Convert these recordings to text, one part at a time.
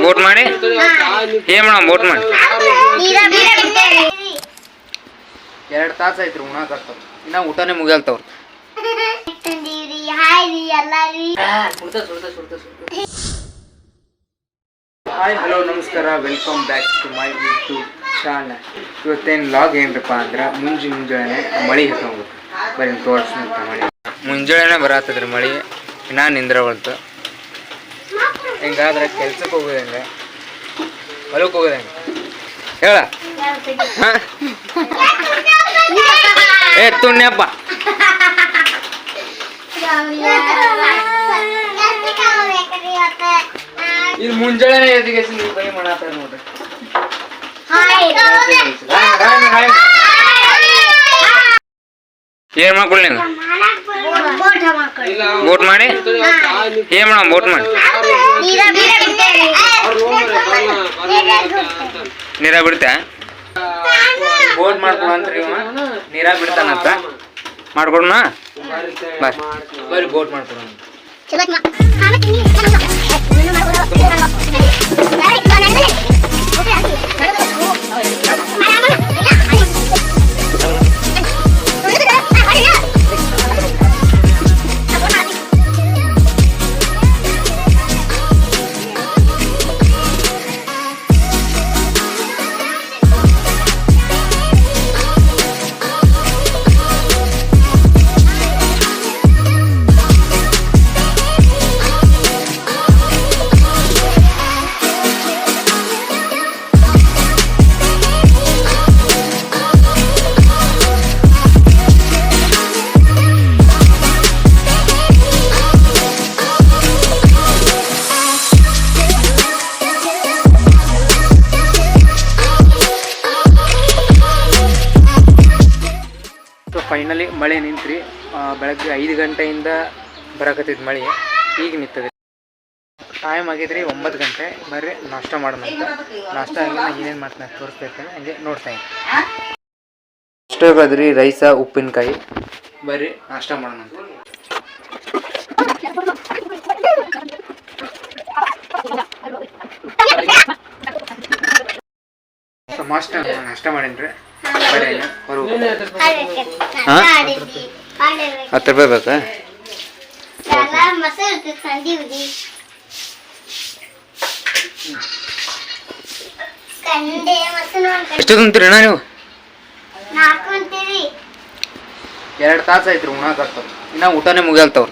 Boat ಮಾಡಿ ಏನ್ madam boat ಮಾಡಿ 2 ತಾಸು ಆಯ್ತು ರೀ ಉಣ್ಣಾಕತ್ತಾವ ಇನ್ನ ಊಟನೇ ಮುಗಿಯಲ್ತಾವ್ರ ಹಾಯ್ ಹಲೋ ನಮಸ್ಕಾರ welcome back to my YouTube channel. ಇವತ್ತೇನು ಲಾಗ್ ಏನಪ್ಪ ಅಂದ್ರೆ ಮುಂಜಾನೆ ಮಳೆ ಹೋಗುತ್ತೆ ಬರೀ ತೋರಿಸ್ನಂತ ಮಳೆ ಮುಂಜಾನೆ ಬರತ್ತದ್ರಿ ಮಳೆ ಇನ್ನೂ ನಿಂದ್ರವಲ್ತು. ಹಿಂಗಾದ್ರೆ ಕೆಲ್ಸಕ್ಕೆ ಹೋಗೋದಂಗೆ ಹೊಲಕ್ಕೆ ಹೋಗೋದಂಗೆ ಹೇಳ ಏ ತುಣ್ಯಪ್ಪ ಇದು ಮುಂಜಾನೆ ಎದಿಗೆ ನೀವು ಬೈ ಮಾಡತ್ತಾರ ನೋಡ್ರಿ. ಏನ್ ಮಾಡ್ಕೊಳ್ಳಿ ನೀವು ಬೋಟ್ ಮಾಡಿ ಏನ್ ಮೇಡಮ್ ಬೋಟ್ ಮಾಡಿ ನೀರ ಬಿಡ್ತಾ ಬೋಟ್ ಮಾಡ್ಕೊಳಂತ್ರಿ ಇವ ನೀರ ಬಿಡ್ತಾನಂತ ಮಾಡ್ಕೊಡೋಣ ಬರ್ರಿ ಬೋಟ್ ಮಾಡ್ಕೊಡೋಣ. ಫೈನಲಿ ಮಳೆ ನಿಂತ್ರಿ. ಬೆಳಗ್ಗೆ 5 ಗಂಟೆಯಿಂದ ಬರಕತ್ತಿದ್ದು ಮಳೆ ಈಗ ನಿಂತದೆ. ಟೈಮ್ ಆಗಿದ್ರಿ 9 ಗಂಟೆ. ಬರ್ರಿ ನಾಷ್ಟ ಮಾಡೋಣ ಅಂತ. ನಾಷ್ಟ ಆಗಿ ನಾನು ಏನೇನು ಮಾಡ್ತಾನೆ ತೋರಿಸ್ತಿರ್ತೇನೆ, ಹಂಗೆ ನೋಡ್ತಾ ಇದ್ದೀನಿ. ಅಷ್ಟೇ ಬದ್ರಿ ರೈಸ ಉಪ್ಪಿನಕಾಯಿ. ಬರ್ರಿ ನಾಷ್ಟ ಮಾಡೋಣ ಅಂತ. ನಾಷ್ಟ ಮಾಡೇನ್ರಿ. 10 ರೂಪಾಯಿ ಬೇಕಾ? ಎಷ್ಟು ತಿಂತೀರಿ ಅಣ್ಣ ನೀವು? 2 ತಾಸು ಆಯ್ತು ರೀ ಉಣ್ಣಾಕತ್ತಾವ ಇನ್ನ ಊಟನೇ ಮುಗಿಯಲ್ತಾವ್ರ.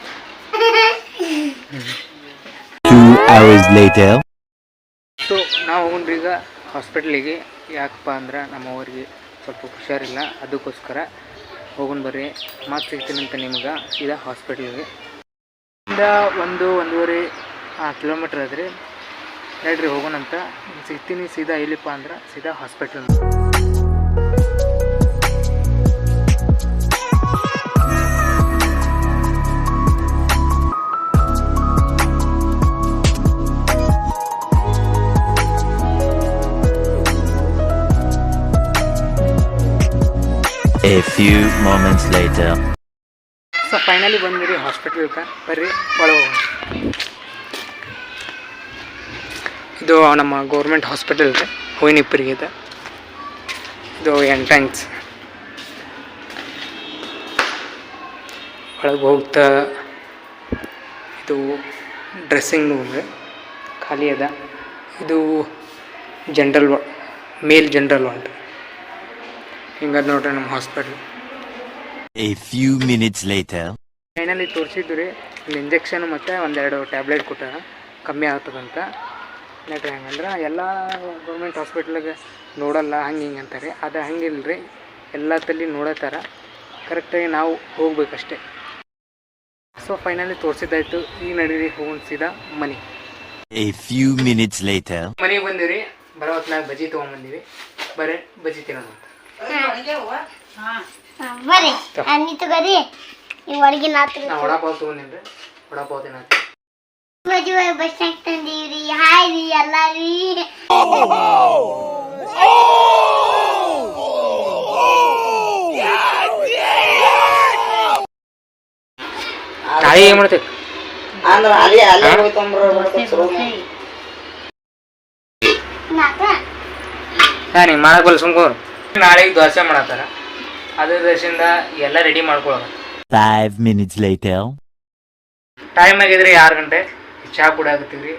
ನಾವು ಹೋಗ್ರಿ ಈಗ ಹಾಸ್ಪಿಟ್ಲಿಗೆ. ಯಾಕಪ್ಪ ಅಂದ್ರೆ ನಮ್ಮ ಅವ್ರಿಗೆ ಸ್ವಲ್ಪ ಹುಷಾರಿಲ್ಲ, ಅದಕ್ಕೋಸ್ಕರ ಹೋಗೋಣ ಬರ್ರಿ. ಮಾತು ಸಿಗ್ತೀನಂತ ನಿಮ್ಗೆ ಸೀದಾ ಹಾಸ್ಪಿಟ್ಲಿಗೆ. ಇಂದ 1-1.5 ಕಿಲೋಮೀಟ್ರ್ ಅದ್ರಿ. ಹೇಳ್ರಿ ಹೋಗೋಣಂತ. ಸಿಗ್ತೀನಿ ಸೀದಾ ಎಲ್ಲಿಪ್ಪ ಅಂದ್ರೆ ಸೀದಾ hospital. A few moments later. So finally ಬಂದ್ರಿ ಹಾಸ್ಪಿಟಲ್ಗೆ. ಬರ್ರಿ ಒಳಗೆ ಹೋಗೋಣ. ಇದು ನಮ್ಮ ಗೌರ್ಮೆಂಟ್ ಹಾಸ್ಪಿಟಲ್ ರೀ, ಹೂವಿನಿಪ್ಪರಿಗೆ ಇದೆ. ಇದು ಎಂಟ್ರೆನ್ಸ್. ಒಳಗೆ ಹೋಗ್ತಾ ಇದು ಡ್ರೆಸ್ಸಿಂಗ್ ರೂಮ್ ರೀ, ಖಾಲಿ ಅದ. ಇದು ಜನರಲ್ ಮೇಲ್ ಜನರಲ್ ವಾರ್ಡ್. ಹಿಂಗದ ನೋಡ್ರಿ ನಮ್ಮ hospital. A few minutes later. Finally ತೋರಿಸಿದ್ದು ರೀ. ಒಂದು ಇಂಜೆಕ್ಷನ್ ಮತ್ತು 1-2 ಟ್ಯಾಬ್ಲೆಟ್ ಕೊಟ್ಟಾರ, ಕಮ್ಮಿ ಆಗ್ತದಂತ. ನೋಡ್ರಿ ಹಂಗಂದ್ರೆ ಎಲ್ಲ ಗೌರ್ಮೆಂಟ್ ಹಾಸ್ಪಿಟ್ಲಿಗೆ ನೋಡಲ್ಲ ಹಂಗೆ ಹಿಂಗೆ ಅಂತಾರೆ. ಅದು ಹಂಗಿಲ್ಲ ರೀ, ಎಲ್ಲ ತಲೆ ನೋಡತ್ತಾರ. ಕರೆಕ್ಟಾಗಿ ನಾವು ಹೋಗ್ಬೇಕಷ್ಟೆ. So finally ತೋರಿಸಿದ್ದಾಯ್ತು. ಈಗ ನಡೀರಿ ಹೋಗೋಣ ಸೀದಾ ಮನೆ. A few minutes later. ಮನೆಗೆ ಬಂದಿವಿ. ಬರೋ ಹೊತ್ನಾಗ ಬಜ್ಜಿ ತೊಗೊಂಬಂದಿವಿ. ಬರೀ ಬಜ್ಜಿ ತಿನ್ನೋಣ. ವಡಾಪಾವ್ ತೊಗೊಂಡಿನ್ರಿ, ವಡಾಪಾವ್ ತಿನ್ನತ್ತಿ. ಬಸ್ ತಂದೀವ್ರಿ. ಹಾಯ್ ರೀ ಎಲ್ಲ ರೀ. ನಾಳೆ ಏನ್ ಮಾಡ್ತೇವೆ ಅಂದ್ರೆ ಅಲ್ಲಿ ಹೋಯ್ತಂಬ್ರ ನೀ ಮಾಡಕ್ಕೆ ಸುಮ್ಕೋರು ನಾಳೆಗೆ ದೋಸೆ ಮಾಡತ್ತಾರ ಅದ್ರ ದೋಸೆಯಿಂದ ಎಲ್ಲ ರೆಡಿ ಮಾಡ್ಕೊಳ್ಳೋದು 5 minutes later. ಟೈಮ್ ಆಗಿದ್ರಿ 6 ಗಂಟೆ ಚಹಾ ಕುಡಿಯಾಕತ್ತೀವ್ರಿ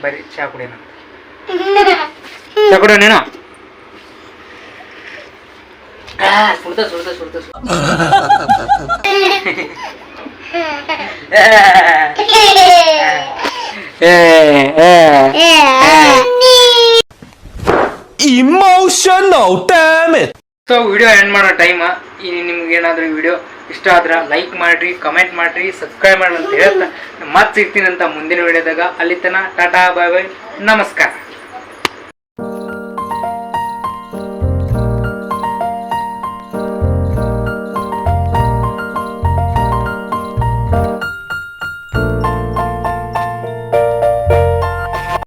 ಬರೀ ಚಹಾ ಕುಡಿಯೋಣ ಚಹಾ ಕುಡಿಯೋ ನೀನು ಸುಡ್ತ ಸುಡ್ತ ಸುಡ್ತ Emotional damn it. So video end ಮಾಡೋ ಟೈಮ್ ನಿಮ್ಗೆ ಏನಾದರೂ ವಿಡಿಯೋ ಇಷ್ಟ ಆದ್ರೆ ಲೈಕ್ ಮಾಡಿರಿ ಕಮೆಂಟ್ ಮಾಡಿರಿ ಸಬ್ಸ್ಕ್ರೈಬ್ ಮಾಡಿ ಅಂತ ಹೇಳ್ತಾ ಮತ್ತೆ ಸಿಗ್ತೀನಿ ಅಂತ ಮುಂದಿನ ವಿಡಿಯೋದಾಗ ಅಲ್ಲಿ ತನಕ ಟಾಟಾ ಬಾಯ್ ಬಾಯ್ ನಮಸ್ಕಾರ.